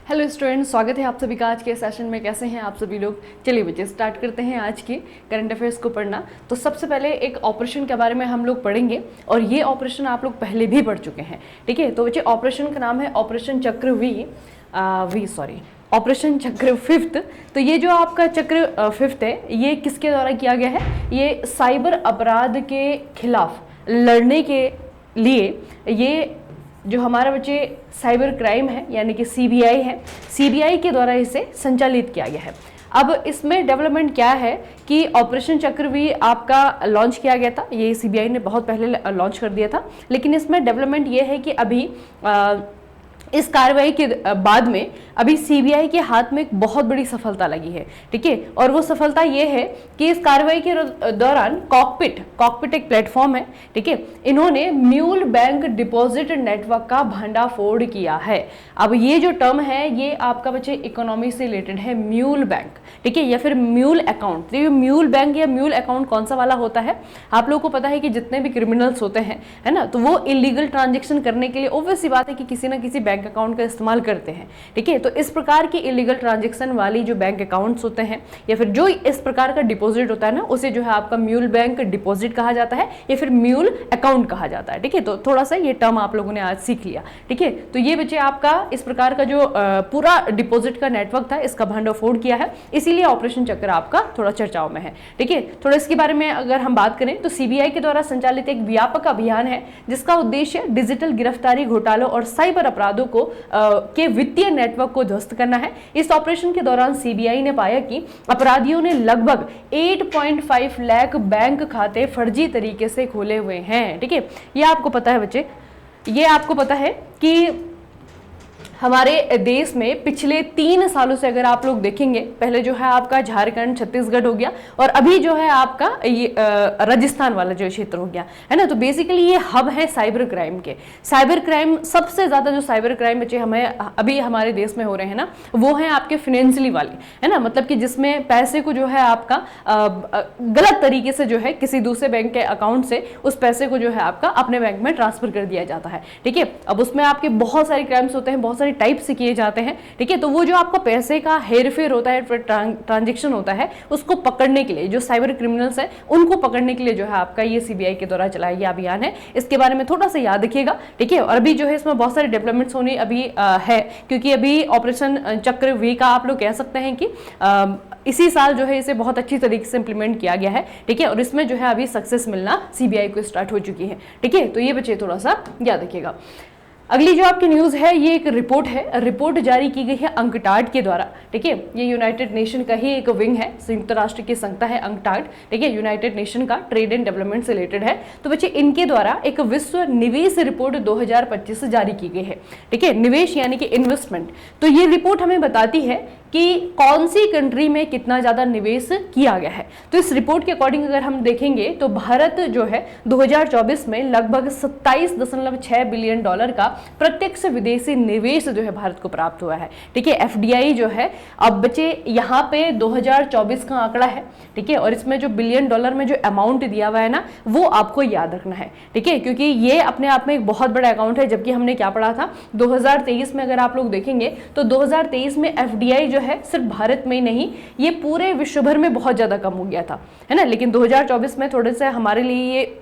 Hello students, स्वागत है आप सभी का आज के सेशन में। कैसे हैं आप सभी लोग? चलिए बच्चे स्टार्ट करते हैं आज के करंट अफेयर्स को पढ़ना। तो सबसे पहले एक ऑपरेशन के बारे में हम लोग पढ़ेंगे और ये ऑपरेशन आप लोग पहले भी पढ़ चुके हैं, ठीक है। तो बच्चे ऑपरेशन का नाम है ऑपरेशन चक्र ऑपरेशन चक्र फिफ्थ। तो ये जो आपका चक्र फिफ्थ है, ये किसके द्वारा किया गया है? ये साइबर अपराध के खिलाफ लड़ने के लिए ये जो हमारा बच्चे साइबर क्राइम है यानी कि सीबीआई है, सीबीआई के द्वारा इसे संचालित किया गया है। अब इसमें डेवलपमेंट क्या है कि ऑपरेशन चक्र भी आपका लॉन्च किया गया था, ये सीबीआई ने बहुत पहले लॉन्च कर दिया था, लेकिन इसमें डेवलपमेंट ये है कि अभी इस कार्रवाई के बाद में अभी सीबीआई के हाथ में एक बहुत बड़ी सफलता लगी है, ठीक है। और वो सफलता ये है कि इस कार्रवाई के दौरान कॉकपिट एक प्लेटफॉर्म है, ठीक है। इन्होंने म्यूल बैंक डिपॉजिट नेटवर्क का भंडाफोड़ किया है। अब ये जो टर्म है ये आपका बच्चे इकोनॉमी से रिलेटेड है, म्यूल बैंक, ठीक है, या फिर म्यूल अकाउंट। तो ये म्यूल बैंक या म्यूल अकाउंट कौन सा वाला होता है? आप लोगों को पता है कि जितने भी क्रिमिनल्स होते हैं, है ना, तो वो इलीगल ट्रांजेक्शन करने के लिए ऑब्वियस सी बात है कि किसी ना किसी बैंक अकाउंट का इस्तेमाल करते हैं, ठीक है। तो इस प्रकार की इलीगल ट्रांजैक्शन वाली जो बैंक अकाउंट्स होते हैं या फिर जो इस प्रकार का डिपॉजिट होता है ना, उसे जो है आपका म्यूल बैंक डिपॉजिट कहा जाता है या फिर म्यूल अकाउंट कहा जाता है, ठीक है। तो थोड़ा सा ये टर्म आप लोगों ने आज सीख लिया, ठीक है। तो ये बच्चे आपका इस प्रकार का जो पूरा डिपॉजिट का नेटवर्क था, इसका भंडाफोड़ किया है, इसीलिए ऑपरेशन चक्र आपका थोड़ा चर्चाओं में है, ठीक है। थोड़ा इसके बारे में अगर हम बात करें तो सीबीआई के द्वारा संचालित एक व्यापक अभियान है जिसका उद्देश्य डिजिटल गिरफ्तारी, घोटालों और साइबर अपराधों को के वित्तीय नेटवर्क को ध्वस्त करना है। इस ऑपरेशन के दौरान सीबीआई ने पाया कि अपराधियों ने लगभग 8.5 लाख बैंक खाते फर्जी तरीके से खोले हुए हैं, ठीक है। ये आपको पता है बच्चे, ये आपको पता है कि हमारे देश में पिछले 3 सालों से अगर आप लोग देखेंगे, पहले जो है आपका झारखंड छत्तीसगढ़ हो गया और अभी जो है आपका ये राजस्थान वाला जो क्षेत्र हो गया, है ना। तो बेसिकली ये हब है साइबर क्राइम के। साइबर क्राइम सबसे ज्यादा जो साइबर क्राइम बच्चे हमें अभी हमारे देश में हो रहे हैं ना, वो है आपके फाइनेंशियली वाले, है ना, मतलब कि जिसमें पैसे को जो है आपका गलत तरीके से जो है किसी दूसरे बैंक के अकाउंट से उस पैसे को जो है आपका अपने बैंक में ट्रांसफर कर दिया जाता है, ठीक है। अब उसमें आपके बहुत सारे क्राइम्स होते हैं, बहुत सारे टाइप से किए जाते हैं, ठीक है। तो वो जो आपका पैसे का हेरफेर होता है, ट्रांजैक्शन होता है, उसको पकड़ने के लिए जो साइबर क्रिमिनल्स हैं उनको पकड़ने के लिए जो है आपका ये सीबीआई के द्वारा चलाया गया अभियान है। इसके बारे में थोड़ा सा याद रखिएगा, ठीक है। और अभी जो है इसमें बहुत सारे डेवलपमेंट्स होने अभी है, क्योंकि अभी ऑपरेशन चक्र वी का आप लोग कह सकते हैं कि इसी साल जो है इसे बहुत अच्छी तरीके से इंप्लीमेंट किया गया है, ठीक है। और इसमें जो है अभी सक्सेस मिलना सीबीआई को स्टार्ट हो चुकी है, ठीक है। तो ये बच्चे थोड़ा सा याद रखिएगा। अगली जो आपकी न्यूज़ है ये एक रिपोर्ट है, रिपोर्ट जारी की गई है अंकटाड के द्वारा, ठीक है। ये यूनाइटेड नेशन का ही एक विंग है, संयुक्त राष्ट्र की संस्था है अंकटाड, ठीक है, यूनाइटेड नेशन का ट्रेड एंड डेवलपमेंट से रिलेटेड है। तो बच्चे इनके द्वारा एक विश्व निवेश रिपोर्ट 2025 जारी की गई है, ठीक है। निवेश यानी कि इन्वेस्टमेंट। तो ये रिपोर्ट हमें बताती है कि कौन सी कंट्री में कितना ज्यादा निवेश किया गया है। तो इस रिपोर्ट के अकॉर्डिंग अगर हम देखेंगे तो भारत जो है 2024 में लगभग 27.6 बिलियन डॉलर का प्रत्यक्ष विदेशी निवेश जो है भारत को प्राप्त हुआ है, ठीक है। एफडीआई जो है, अब बच्चे यहाँ पे 2024 का आंकड़ा है, ठीक है। और इसमें जो बिलियन डॉलर में जो अमाउंट दिया हुआ है ना, वो आपको याद रखना है, ठीक है, क्योंकि ये अपने आप में एक बहुत बड़ा अकाउंट है। जबकि हमने क्या पढ़ा था 2023 में, अगर आप लोग देखेंगे तो 2023 में एफडीआई जो है सिर्फ भारत में ही नहीं, ये पूरे विश्व भर में बहुत ज्यादा कम हो गया था, है ना। लेकिन 2024 में थोड़े से हमारे लिए ये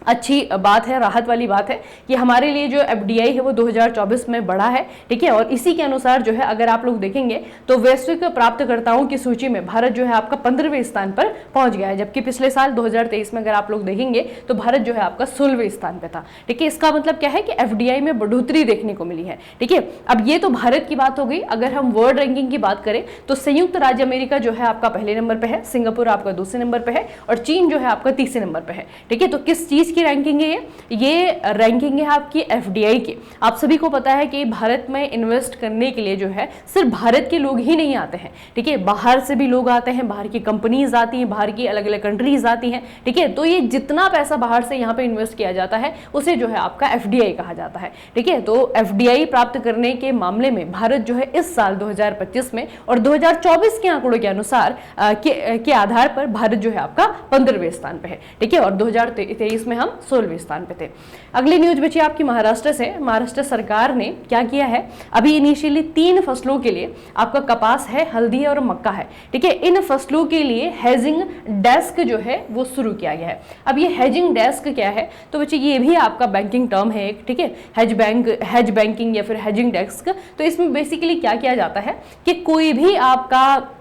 अच्छी बात है, राहत वाली बात है कि हमारे लिए जो एफडीआई है वो 2024 में बढ़ा है, ठीक है। और इसी के अनुसार जो है अगर आप लोग देखेंगे तो वैश्विक प्राप्तकर्ताओं की सूची में भारत जो है आपका 15वें स्थान पर पहुंच गया है। जबकि पिछले साल 2023 में अगर आप लोग देखेंगे तो भारत जो है आपका 16वें स्थान पर था, ठीक है। इसका मतलब क्या है कि एफडीआई में बढ़ोतरी देखने को मिली है, ठीक है। अब ये तो भारत की बात हो गई। अगर हम वर्ल्ड रैंकिंग की बात करें तो संयुक्त राज्य अमेरिका जो है आपका पहले नंबर पर है, सिंगापुर आपका दूसरे नंबर पर है और चीन जो है आपका तीसरे नंबर पर है, ठीक है। तो किस चीज की रैंकिंग है ये रैंकिंग है आपकी एफडीआई की। आप सभी को पता है कि भारत में इन्वेस्ट करने के लिए जो है सिर्फ भारत के लोग ही नहीं आते हैं, ठीक है, बाहर से भी लोग आते हैं, बाहर की कंपनीज आती हैं, बाहर की अलग अलग कंट्रीज आती हैं, ठीक है। तो ये जितना पैसा बाहर से यहाँ पे इन्वेस्ट किया जाता है उसे जो है आपका एफडीआई कहा जाता है, ठीक है। तो एफडीआई प्राप्त करने के मामले में भारत जो है इस साल 2025 में और 2024 के आंकड़ों के अनुसार के आधार पर भारत जो है आपका 15वें स्थान पे है, ठीक है। और 2023 में हम हम 16वें स्थान पे थे। अगली न्यूज बची आपकी महाराष्ट्र से। महाराष्ट्र सरकार ने क्या किया है, अभी इनिशियली 3 फसलों के लिए आपका कपास है, हल्दी है और मक्का है, ठीक है, इन फसलों के लिए हेजिंग डेस्क जो है वो शुरू किया गया है। अब ये हेजिंग डेस्क क्या है, तो बच्चे ये भी आपका बैंकिंग टर्म है एक, ठीक है, हेज बैंकिंग या फिर हेजिंग डेस्क। तो इसमें बेसिकली क्या किया जाता है कि कोई भी आपका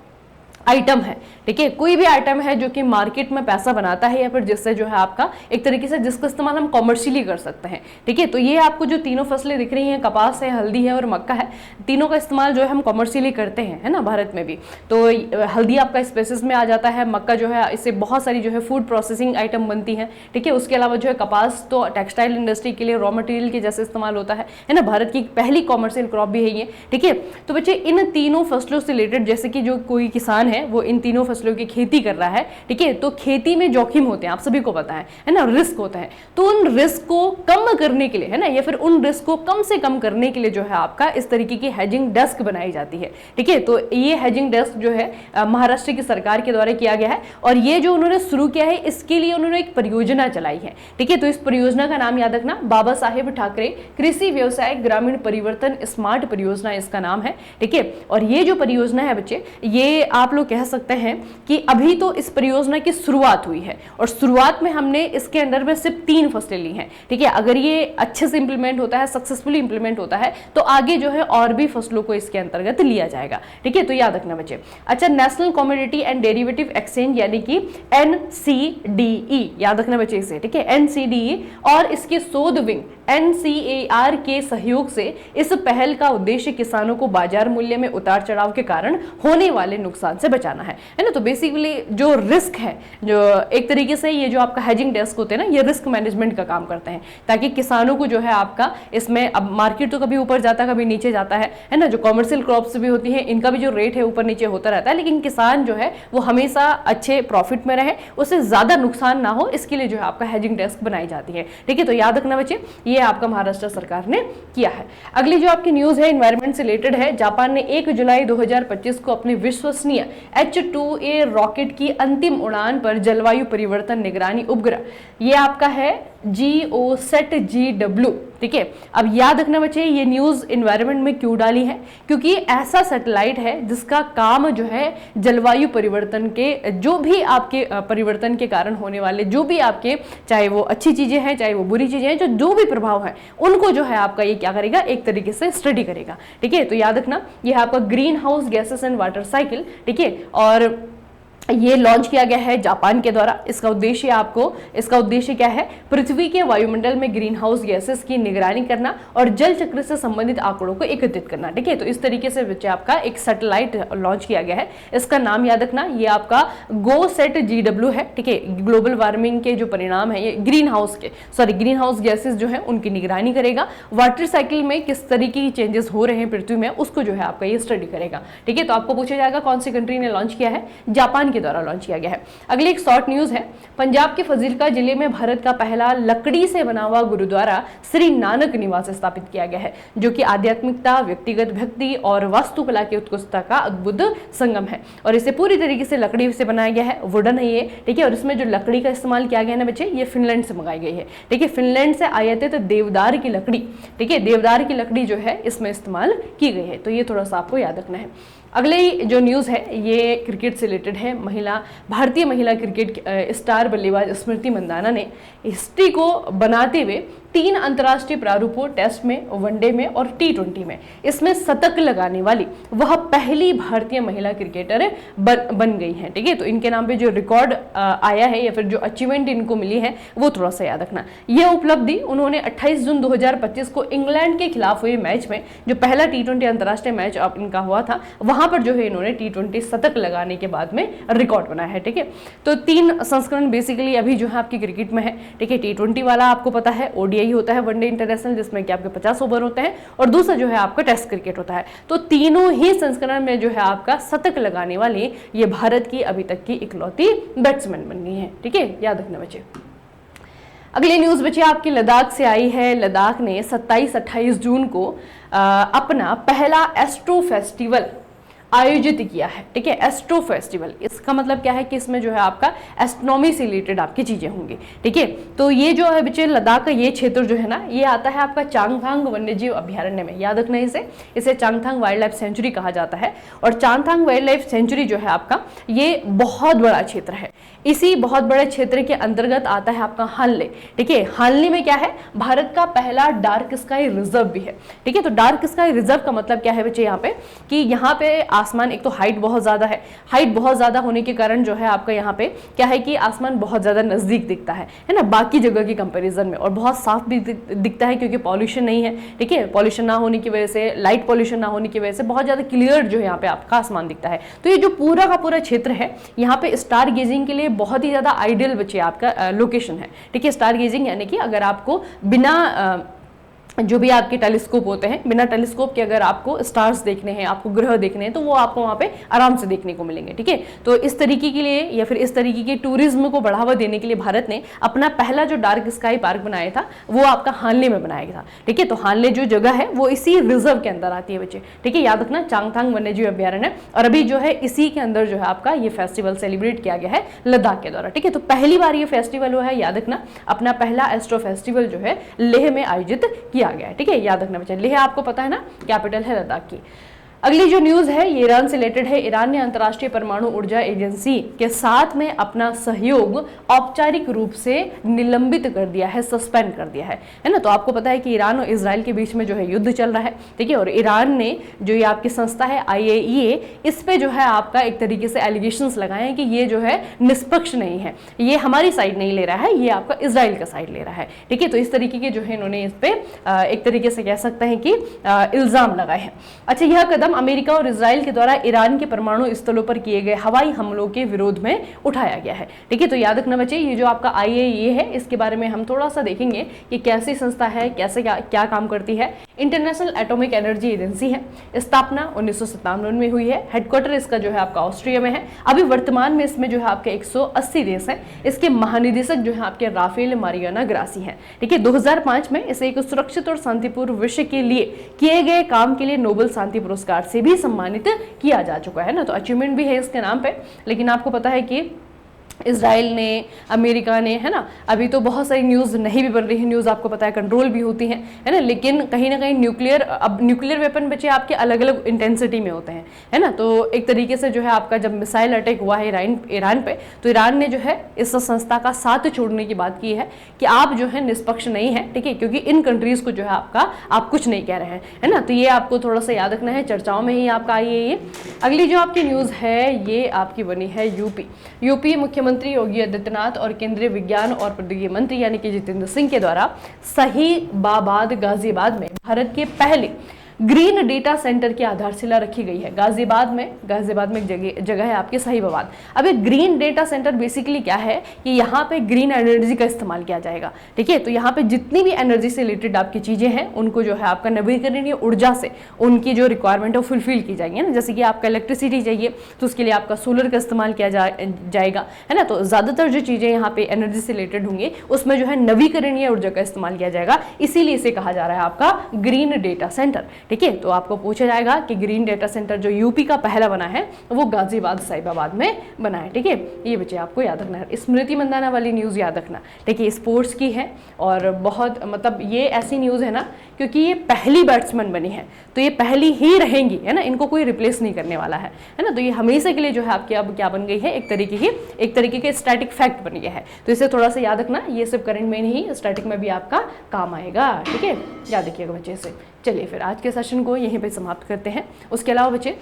आइटम है, ठीक है, कोई भी आइटम है जो कि मार्केट में पैसा बनाता है या फिर जिससे जो है आपका एक तरीके से जिसका इस्तेमाल हम कॉमर्शियली कर सकते हैं, ठीक है। तो ये आपको जो तीनों फसलें दिख रही हैं, कपास है, हल्दी है और मक्का है, तीनों का इस्तेमाल जो है हम कॉमर्शियली करते हैं, है ना, भारत में भी। तो हल्दी आपका स्पेसिस में आ जाता है, मक्का जो है इससे बहुत सारी जो है फूड प्रोसेसिंग आइटम बनती है, ठीक है। उसके अलावा जो है कपास तो टेक्सटाइल इंडस्ट्री के लिए रॉ मटेरियल के जैसे इस्तेमाल होता है ना, भारत की पहली कॉमर्शियल क्रॉप भी है ये, ठीक है। तो बच्चे इन तीनों फसलों से रिलेटेड, जैसे कि जो कोई किसान है वो इन तीनों फसलों की खेती कर रहा है, ठीक है, तो खेती में जोखिम होते हैं, आप सभी को पता है ना, रिस्क होता है। तो उन रिस्क को कम करने के लिए, है ना, या फिर उन रिस्क को कम से कम करने के लिए जो है आपका इस तरीके की हेजिंग डेस्क बनाई जाती है, ठीक है। तो ये हेजिंग डेस्क जो है महाराष्ट्र की सरकार के द्वारा किया गया है और ये जो उन्होंने शुरू किया है इसके लिए उन्होंने एक परियोजना चलाई है, ठीक है। तो इस परियोजना का नाम याद रखना, बाबा साहेब ठाकरे कृषि व्यवसाय ग्रामीण परिवर्तन स्मार्ट परियोजना इसका नाम है, ठीक है। और ये जो परियोजना है बच्चे, ये आप लोग कह सकते हैं कि अभी तो इस परियोजना की शुरुआत हुई है और शुरुआत में हमने इसके अंदर में सिर्फ 3 फसलें ली हैं, ठीक है। अगर ये अच्छे से इंप्लीमेंट होता है, सक्सेसफुली इंप्लीमेंट होता है, तो आगे जो है और भी फसलों को इसके अंतर्गत लिया जाएगा, ठीक है। तो याद रखना बच्चे। अच्छा, national commodity and derivative exchange यानी कि NCDE, याद रखना बच्चे इसे, ठीक है, NCDE और इसके शोध विंग NCAR के सहयोग से इस पहल का उद्देश्य किसानों को बाजार मूल्य में उतार चढ़ाव के कारण होने वाले नुकसान से बचाना है ना। तो बेसिकली जो रिस्क है, जो एक तरीके से ये जो आपका हेजिंग डेस्क होते हैं ना, ये रिस्क मैनेजमेंट का काम करते हैं, ताकि किसानों को जो है आपका इसमें, अब मार्केट तो कभी ऊपर जाता है कभी नीचे जाता है ना, जो कॉमर्शियल क्रॉप्स भी होती हैं इनका भी जो रेट है ऊपर नीचे होता रहता है, लेकिन किसान जो है वो हमेशा अच्छे प्रॉफिट में रहे, उससे ज्यादा नुकसान ना हो, इसके लिए जो है आपका हेजिंग डेस्क बनाई जाती है, ठीक है। तो याद रखना बच्चे, ये आपका महाराष्ट्र सरकार ने किया है। अगली जो आपकी न्यूज है एनवायरमेंट से रिलेटेड है। जापान ने 1 जुलाई 2025 को अपनी विश्वसनीय H2A रॉकेट की अंतिम उड़ान पर जलवायु परिवर्तन निगरानी उपग्रह, ये आपका है GOSAT-GW, ठीक है। अब याद रखना बच्चे, ये न्यूज एनवायरमेंट में क्यों डाली है, क्योंकि ऐसा सैटेलाइट है जिसका काम जो है जलवायु परिवर्तन के, जो भी आपके परिवर्तन के कारण होने वाले जो भी आपके, चाहे वो अच्छी चीजें हैं चाहे वो बुरी चीजें हैं, जो भी प्रभाव है उनको जो है आपका ये क्या करेगा, एक तरीके से स्टडी करेगा, ठीक है। तो याद रखना, ये आपका green house gases and water cycle, ठीक है, और ये लॉन्च किया गया है जापान के द्वारा। इसका उद्देश्य क्या है, पृथ्वी के वायुमंडल में ग्रीन हाउस गैसेस की निगरानी करना और जल चक्र से संबंधित आंकड़ों को एकत्रित करना, ठीक है। तो इस तरीके से बच्चे आपका एक सैटेलाइट लॉन्च किया गया है, इसका नाम याद रखना, ये आपका GOSAT-GW है, ठीक है। ग्लोबल वार्मिंग के जो परिणाम है, ये ग्रीन हाउस गैसेस जो है उनकी निगरानी करेगा, वाटर साइकिल में किस तरीके की चेंजेस हो रहे हैं पृथ्वी में उसको जो है आपका ये स्टडी करेगा, ठीक है। तो आपको पूछा जाएगा कौन सी कंट्री ने लॉन्च किया है, जापान के द्वारा लॉन्च किया गया है। अगली एक शॉर्ट न्यूज है, पंजाब के फजीलका जिले में भारत का पहला लकड़ी से बना हुआ गुरुद्वारा श्री नानक निवास स्थापित किया गया है, जो कि आध्यात्मिकता, व्यक्तिगत भक्ति और वास्तुकला की उत्कृष्टता का अद्भुत संगम है। और इसे पूरी तरीके से लकड़ी से बनाया गया है, वुडन है ये, ठीक है। और इसमें जो लकड़ी का इस्तेमाल किया गया है ना बच्चे, ये फिनलैंड से मंगाई गई है, ठीक है। फिनलैंड से आयातित देवदार की लकड़ी, ठीक है, देवदार की लकड़ी जो है इसमें इस्तेमाल की गई है। तो ये थोड़ा सा आपको याद रखना है। अगली जो न्यूज़ है ये क्रिकेट से रिलेटेड है। भारतीय महिला क्रिकेट स्टार बल्लेबाज स्मृति मंदाना ने हिस्ट्री को बनाते हुए 3 अंतर्राष्ट्रीय प्रारूपों, टेस्ट में, वनडे में और T20 में इसमें शतक लगाने वाली वह पहली भारतीय महिला क्रिकेटर बन गई हैं, ठीक है। तो इनके नाम पे जो रिकॉर्ड आया है या फिर जो अचीवमेंट इनको मिली है वो थोड़ा सा याद रखना। यह उपलब्धि उन्होंने 28 जून 2025 को इंग्लैंड के खिलाफ हुए मैच में, जो पहला T20 अंतर्राष्ट्रीय मैच इनका हुआ था, वहां पर जो है इन्होंने T20 शतक लगाने के बाद में रिकॉर्ड बनाया है, ठीक है। तो 3 संस्करण बेसिकली अभी जो है आपकी क्रिकेट में है, ठीक है। T20 वाला आपको पता है ODI होता है, वनडे इंटरनेशनल, जिसमें कि आपके 50 ओवर होते हैं, और दूसरा जो है आपका टेस्ट क्रिकेट होता है। तो तीनों ही संस्करण में जो है आपका शतक लगाने वाली ये भारत की अभी तक की इकलौती बैट्समैन बन गई है, ठीक है, याद रखना बच्चे। अगली न्यूज बच्चे आपकी लद्दाख से आई है। लद्दाख ने 27-28 जून को अपना पहला एस्ट्रो फेस्टिवल आयोजित किया है, ठीक है, एस्ट्रो फेस्टिवल। इसका मतलब क्या है कि इसमें जो है आपका एस्ट्रोनॉमी से रिलेटेड आपकी चीजें होंगी, ठीक है। तो ये जो है बच्चे लद्दाख का ये क्षेत्र जो है ना, ये आता है आपका चांगथांग वन्यजीव अभ्यारण्य में, याद रखना इसे चांगथांग वाइल्ड लाइफ सेंचुरी कहा जाता है। और चांगथांग वाइल्ड लाइफ सेंचुरी जो है आपका, ये बहुत बड़ा क्षेत्र है। इसी बहुत बड़े क्षेत्र के अंतर्गत आता है आपका हानले, ठीक है। हानले में क्या है, भारत का पहला डार्क स्काई रिजर्व भी है, ठीक है। तो डार्क स्काई रिजर्व का मतलब क्या है बच्चे, यहाँ पे कि यहाँ पे आसमान, एक तो हाइट बहुत ज्यादा होने के कारण जो है आपका यहाँ पे क्या है कि आसमान बहुत ज्यादा नजदीक दिखता है ना, बाकी जगह की कंपैरिजन में, और बहुत साफ भी दिखता है क्योंकि पॉल्यूशन नहीं है, ठीक है। पॉल्यूशन ना होने की वजह से, लाइट पॉल्यूशन ना होने की वजह से बहुत ज्यादा क्लियर जो है यहाँ पे आपका आसमान दिखता है। तो ये जो पूरा का पूरा क्षेत्र है, यहाँ पे स्टार गेजिंग के लिए बहुत ही ज्यादा आइडियल बच्चे आपका लोकेशन है, ठीक है। स्टार गेजिंग यानी कि अगर आपको बिना जो भी आपके टेलीस्कोप होते हैं, बिना टेलीस्कोप के अगर आपको स्टार्स देखने हैं, आपको ग्रह देखने हैं, तो वो आपको वहाँ पे आराम से देखने को मिलेंगे, ठीक है। तो इस तरीके के लिए या फिर इस तरीके के टूरिज्म को बढ़ावा देने के लिए भारत ने अपना पहला जो डार्क स्काई पार्क बनाया था, वो आपका हानले में बनाया था, ठीक है। तो हानले जो जगह है वो इसी रिजर्व के अंदर आती है बच्चे, ठीक है, याद रखना, चांगथांग वन्यजीव अभ्यारण्य। और अभी जो है इसी के अंदर जो है आपका ये फेस्टिवल सेलिब्रेट किया गया है लद्दाख के द्वारा, ठीक है। तो पहली बार ये फेस्टिवल हुआ है, याद रखना, अपना पहला एस्ट्रो फेस्टिवल जो है लेह में आयोजित किया गया है, ठीक है, याद रखना बच्चे। लेह आपको पता है ना, कैपिटल है लद्दाख की। अगली जो न्यूज है ये ईरान से रिलेटेड है। ईरान ने अंतर्राष्ट्रीय परमाणु ऊर्जा एजेंसी के साथ में अपना सहयोग औपचारिक रूप से निलंबित कर दिया है, सस्पेंड कर दिया है ना। तो आपको पता है कि ईरान और इजराइल के बीच में जो है युद्ध चल रहा है, ठीक है। और ईरान ने जो ये आपकी संस्था है IAEA, इस पे जो है आपका एक तरीके से एलिगेशंस लगाए हैं कि ये जो है निष्पक्ष नहीं है, ये हमारी साइड नहीं ले रहा है, ये आपका इजराइल का साइड ले रहा है, ठीक है। तो इस तरीके के जो है इन्होंने इस पे एक तरीके से कह सकते हैं कि इल्जाम लगाए हैं। अच्छा, यह कदम अमेरिका और इजराइल के द्वारा ईरान के परमाणु स्थलों पर किए गए हवाई हमलों के विरोध में उठाया गया है, ठीक है। तो याद रखना बच्चे, ये जो आपका IAEA है, इसके बारे में हम थोड़ा सा देखेंगे कि कैसी संस्था है, कैसे क्या काम करती है। इंटरनेशनल एटॉमिक एनर्जी एजेंसी है, स्थापना 1997 में हुई है, हेडक्वार्टर इसका जो है आपका ऑस्ट्रिया में है। अभी वर्तमान में इसमें जो है आपके 180 देश हैं। इसके महानिदेशक जो है आपके राफेल मारियाना ग्रासी हैं, ठीक है। 2005 में इसे एक सुरक्षित और शांतिपूर्ण विश्व के लिए किए गए काम के लिए नोबेल शांति पुरस्कार से भी सम्मानित किया जा चुका है ना। तो अचीवमेंट भी है इसके नाम पे। लेकिन आपको पता है कि इजराइल ने, अमेरिका ने, है ना, अभी तो बहुत सारी न्यूज़ नहीं भी बन रही है, न्यूज़ आपको पता है कंट्रोल भी होती है ना। लेकिन कहीं ना कहीं न्यूक्लियर वेपन बच्चे आपके अलग अलग इंटेंसिटी में होते हैं, है ना। तो एक तरीके से जो है आपका जब मिसाइल अटैक हुआ है ईरान पे, तो ईरान ने जो है इस संस्था का साथ छोड़ने की बात की है कि आप जो है निष्पक्ष नहीं है, ठीक है, क्योंकि इन कंट्रीज को जो है आप कुछ नहीं कह रहे हैं, है ना। तो ये आपको थोड़ा सा याद रखना है, चर्चाओं में ही आपका ये। अगली जो आपकी न्यूज़ है ये आपकी बनी है यूपी मुख्यमंत्री योगी आदित्यनाथ और केंद्रीय विज्ञान और प्रौद्योगिकी मंत्री यानी कि जितेंद्र सिंह के द्वारा सहीबाबाद गाजियाबाद में भारत के पहले ग्रीन डेटा सेंटर की आधारशिला रखी गई है। गाजियाबाद में एक जगह है आपकी सहीबाबाद। अब ये ग्रीन डेटा सेंटर बेसिकली क्या है कि यहाँ पे ग्रीन एनर्जी का इस्तेमाल किया जाएगा, ठीक है। तो यहाँ पे जितनी भी एनर्जी से रिलेटेड आपकी चीजें हैं उनको जो है आपका नवीकरणीय ऊर्जा से उनकी जो रिक्वायरमेंट है वो फुलफिल की जाएंगी ना। जैसे कि आपका इलेक्ट्रिसिटी चाहिए तो उसके लिए आपका सोलर का इस्तेमाल किया जाएगा, है ना। तो ज्यादातर जो चीजें यहाँ पे एनर्जी से रिलेटेड होंगी उसमें जो है नवीकरणीय ऊर्जा का इस्तेमाल किया जाएगा, इसीलिए इसे कहा जा रहा है आपका ग्रीन डेटा सेंटर, ठीक है। तो आपको पूछा जाएगा कि ग्रीन डेटा सेंटर जो यूपी का पहला बना है वो गाजियाबाद सहीबाबाद में बना है, ठीक है। ये बच्चे आपको याद रखना है। स्मृति मंदाना वाली न्यूज़ याद रखना, ठीक है, स्पोर्ट्स की है और बहुत मतलब ये ऐसी न्यूज़ है ना क्योंकि ये पहली बैट्समैन बनी है तो ये पहली ही रहेंगी, है ना, इनको कोई रिप्लेस नहीं करने वाला है ना। तो ये हमेशा के लिए जो है आपकी अब क्या बन गई है, एक तरीके के स्टैटिक फैक्ट बन गया है। तो इसे थोड़ा सा याद रखना, ये सिर्फ करंट में नहीं स्टैटिक में भी आपका काम आएगा, ठीक है, याद रखिएगा बच्चे से। चलिए फिर आज के सेशन को यहीं पे समाप्त करते हैं। उसके अलावा बच्चे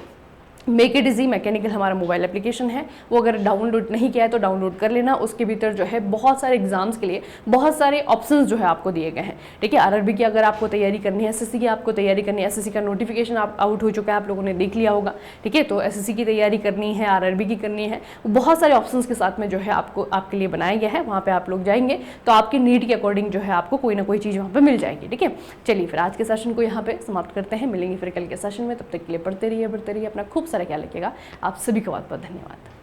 मेक इट इजी मैकेनिकल हमारा मोबाइल एप्लीकेशन है, वो अगर डाउनलोड नहीं किया है तो डाउनलोड कर लेना। उसके भीतर जो है बहुत सारे एग्जाम्स के लिए बहुत सारे ऑप्शंस जो है आपको दिए गए हैं, ठीक है। आरआरबी की अगर आपको तैयारी करनी है, एसएससी की आपको तैयारी करनी है, एसएससी का नोटिफिकेशन आउट हो चुका है, आप लोगों ने देख लिया होगा, ठीक है। तो एसएससी की तैयारी करनी है, आरआरबी की करनी है, बहुत सारे ऑप्शंस के साथ में जो है आपके लिए बनाया गया है। वहाँ पर आप लोग जाएंगे तो आपकी नीड के अकॉर्डिंग जो है आपको कोई ना कोई चीज़ वहाँ पर मिल जाएगी, ठीक है। चलिए फिर आज के सेशन को यहाँ पे समाप्त करते हैं, मिलेंगे फिर कल के सेशन में। तब तक के लिए पढ़ते रहिए, अपना खूब सारा ख्याल रखिएगा। आप सभी को बहुत बहुत धन्यवाद।